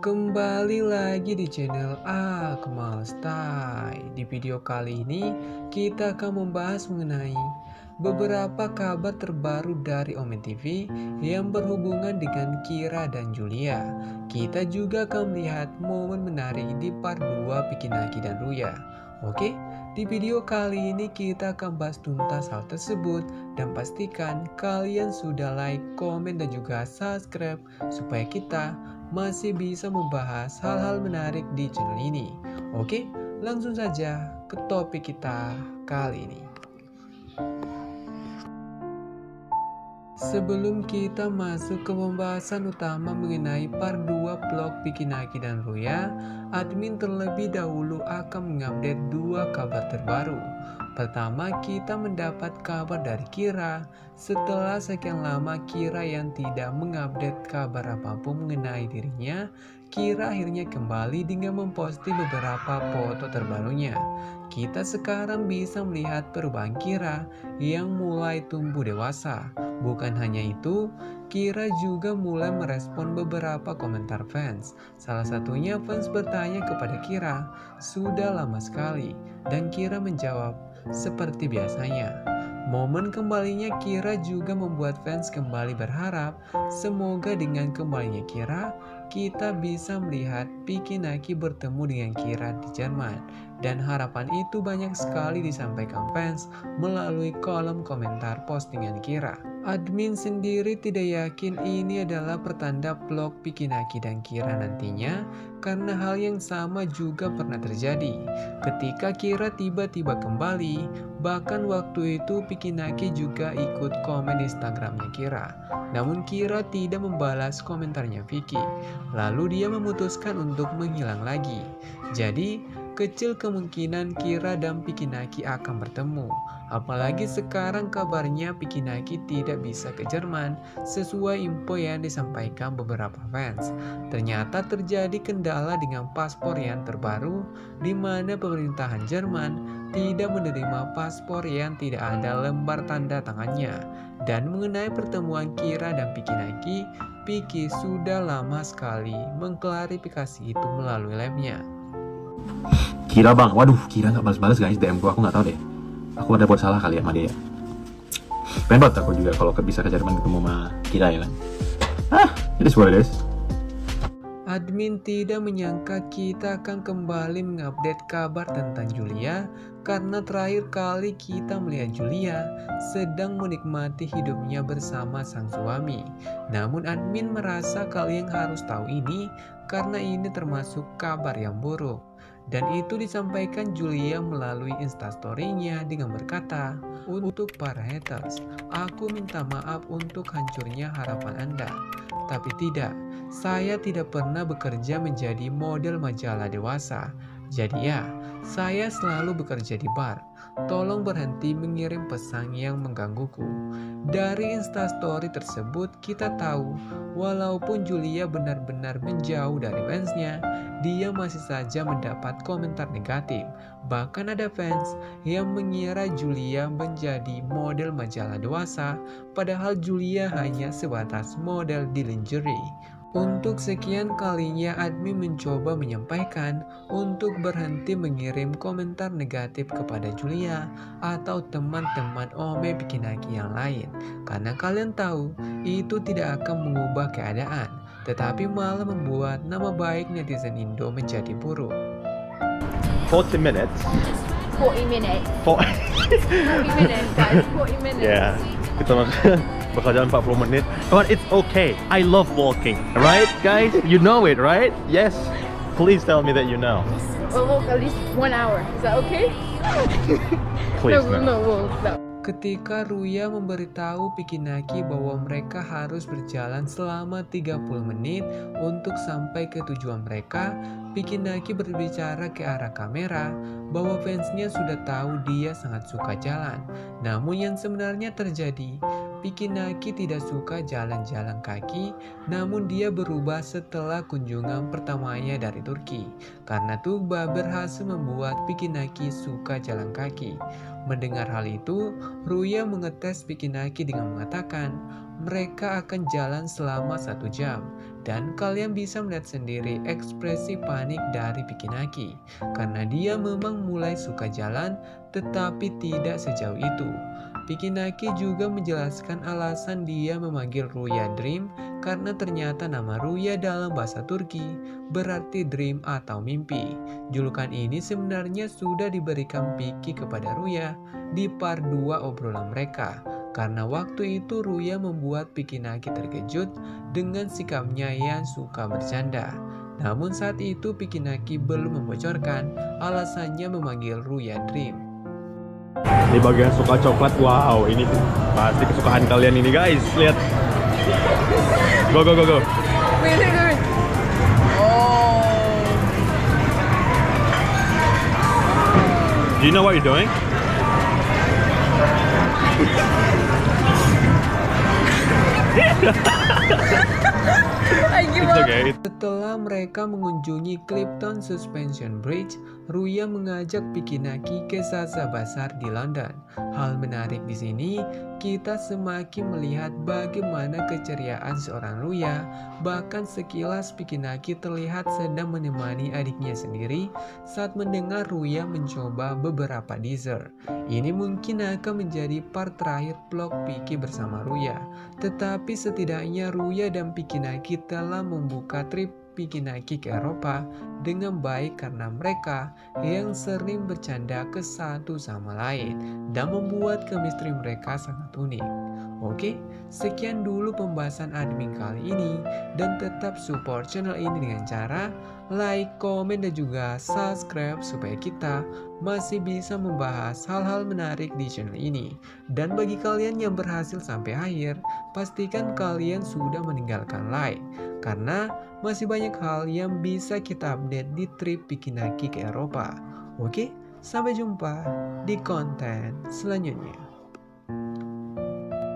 Kembali lagi di channel Akmal Style. Di video kali ini kita akan membahas mengenai beberapa kabar terbaru dari Omen TV yang berhubungan dengan Kira dan Julia. Kita juga akan melihat momen menarik di part 2 Pikinaki dan Ruya. Oke, di video kali ini kita akan bahas tuntas hal tersebut dan pastikan kalian sudah like, komen, dan juga subscribe supaya kita masih bisa membahas hal-hal menarik di channel ini. Oke, langsung saja ke topik kita kali ini. Sebelum kita masuk ke pembahasan utama mengenai part 2 vlog Pikinaki dan Ruya, admin terlebih dahulu akan mengupdate 2 kabar terbaru. Pertama, kita mendapat kabar dari Kira. Setelah sekian lama Kira yang tidak mengupdate kabar apapun mengenai dirinya, Kira akhirnya kembali dengan memposting beberapa foto terbarunya. Kita sekarang bisa melihat perubahan Kira yang mulai tumbuh dewasa. Bukan hanya itu, Kira juga mulai merespon beberapa komentar fans. Salah satunya fans bertanya kepada Kira, "Sudah lama sekali," dan Kira menjawab, "Seperti biasanya." Momen kembalinya Kira juga membuat fans kembali berharap semoga dengan kembalinya Kira, kita bisa melihat Pikinaki bertemu dengan Kira di Jerman. Dan harapan itu banyak sekali disampaikan fans melalui kolom komentar postingan Kira. Admin sendiri tidak yakin ini adalah pertanda vlog Pikinaki dan Kira nantinya, karena hal yang sama juga pernah terjadi ketika Kira tiba-tiba kembali. Bahkan waktu itu Pikinaki juga ikut komen di Instagramnya Kira. Namun Kira tidak membalas komentarnya Vicky. Lalu dia memutuskan untuk menghilang lagi. Jadi kecil kemungkinan Kira dan Pikinaki akan bertemu. Apalagi sekarang kabarnya Pikinaki tidak bisa ke Jerman sesuai info yang disampaikan beberapa fans. Ternyata terjadi kendala dengan paspor yang terbaru, di mana pemerintahan Jerman tidak menerima paspor yang tidak ada lembar tanda tangannya. Dan mengenai pertemuan Kira dan Pikinaki, Piki sudah lama sekali mengklarifikasi itu melalui labnya. Kira bang, waduh Kira nggak balas-balas guys DM aku nggak tahu deh. Aku ada buat salah kali ya sama dia. Pengen banget aku juga kalau bisa ke Jerman ketemu sama Kira ya kan. It is what it is. Admin tidak menyangka kita akan kembali mengupdate kabar tentang Julia, karena terakhir kali kita melihat Julia sedang menikmati hidupnya bersama sang suami. Namun admin merasa kalian harus tahu ini karena ini termasuk kabar yang buruk. Dan itu disampaikan Julia melalui instastory-nya dengan berkata, "Untuk para haters, aku minta maaf untuk hancurnya harapan Anda. Tapi tidak, saya tidak pernah bekerja menjadi model majalah dewasa. Jadi ya, saya selalu bekerja di bar. Tolong berhenti mengirim pesan yang menggangguku." Dari instastory tersebut kita tahu, walaupun Julia benar-benar menjauh dari fansnya, dia masih saja mendapat komentar negatif. Bahkan ada fans yang mengira Julia menjadi model majalah dewasa, padahal Julia hanya sebatas model di lingerie. Untuk sekian kalinya admin mencoba menyampaikan untuk berhenti mengirim komentar negatif kepada Julia atau teman-teman Ome Pikinaki yang lain, karena kalian tahu itu tidak akan mengubah keadaan, tetapi malah membuat nama baik netizen Indo menjadi buruk. 40 minutes. 40 minutes. 40 minutes, guys. 40 minutes. Yeah. Kita bakal jalan 40 menit. But it's okay. I love walking. Right guys? You know it, right? Yes. Please tell me that you know. We'll walk at least 1 hour. Is that okay? Please No. Ketika Ruya memberitahu Pikinaki bahwa mereka harus berjalan selama 30 menit untuk sampai ke tujuan mereka, Pikinaki berbicara ke arah kamera bahwa fansnya sudah tahu dia sangat suka jalan. Namun yang sebenarnya terjadi, Pikinaki tidak suka jalan-jalan kaki, namun dia berubah setelah kunjungan pertamanya dari Turki. Karena Tuba berhasil membuat Pikinaki suka jalan kaki. Mendengar hal itu, Ruya mengetes Pikinaki dengan mengatakan mereka akan jalan selama 1 jam. Dan kalian bisa melihat sendiri ekspresi panik dari Pikinaki karena dia memang mulai suka jalan tetapi tidak sejauh itu. Pikinaki juga menjelaskan alasan dia memanggil Ruya Dream karena ternyata nama Ruya dalam bahasa Turki berarti dream atau mimpi. Julukan ini sebenarnya sudah diberikan Piki kepada Ruya di part 2 obrolan mereka. Karena waktu itu Ruya membuat Pikinaki terkejut dengan sikapnya yang suka bercanda. Namun saat itu Pikinaki belum membocorkan alasannya memanggil Ruya Dream. Di bagian suka coklat, wow, ini pasti kesukaan kalian ini guys. Lihat. Go. Wait. Oh. Do you know what you're doing? It's okay. Setelah mereka mengunjungi Clifton Suspension Bridge, Ruya mengajak Pikinaki ke Sasa Bazaar di London. Hal menarik di sini, kita semakin melihat bagaimana keceriaan seorang Ruya. Bahkan sekilas Pikinaki terlihat sedang menemani adiknya sendiri saat mendengar Ruya mencoba beberapa dessert. Ini mungkin akan menjadi part terakhir vlog Piki bersama Ruya. Tetapi setidaknya Ruya dan Pikinaki telah membuka trip Pikinaki ke Eropa dengan baik karena mereka yang sering bercanda ke satu sama lain dan membuat chemistry mereka sangat unik. Oke, sekian dulu pembahasan admin kali ini dan tetap support channel ini dengan cara like, komen, dan juga subscribe supaya kita masih bisa membahas hal-hal menarik di channel ini. Dan bagi kalian yang berhasil sampai akhir, pastikan kalian sudah meninggalkan like karena masih banyak hal yang bisa kita update di trip Pikinaki ke Eropa. Oke, sampai jumpa di konten selanjutnya.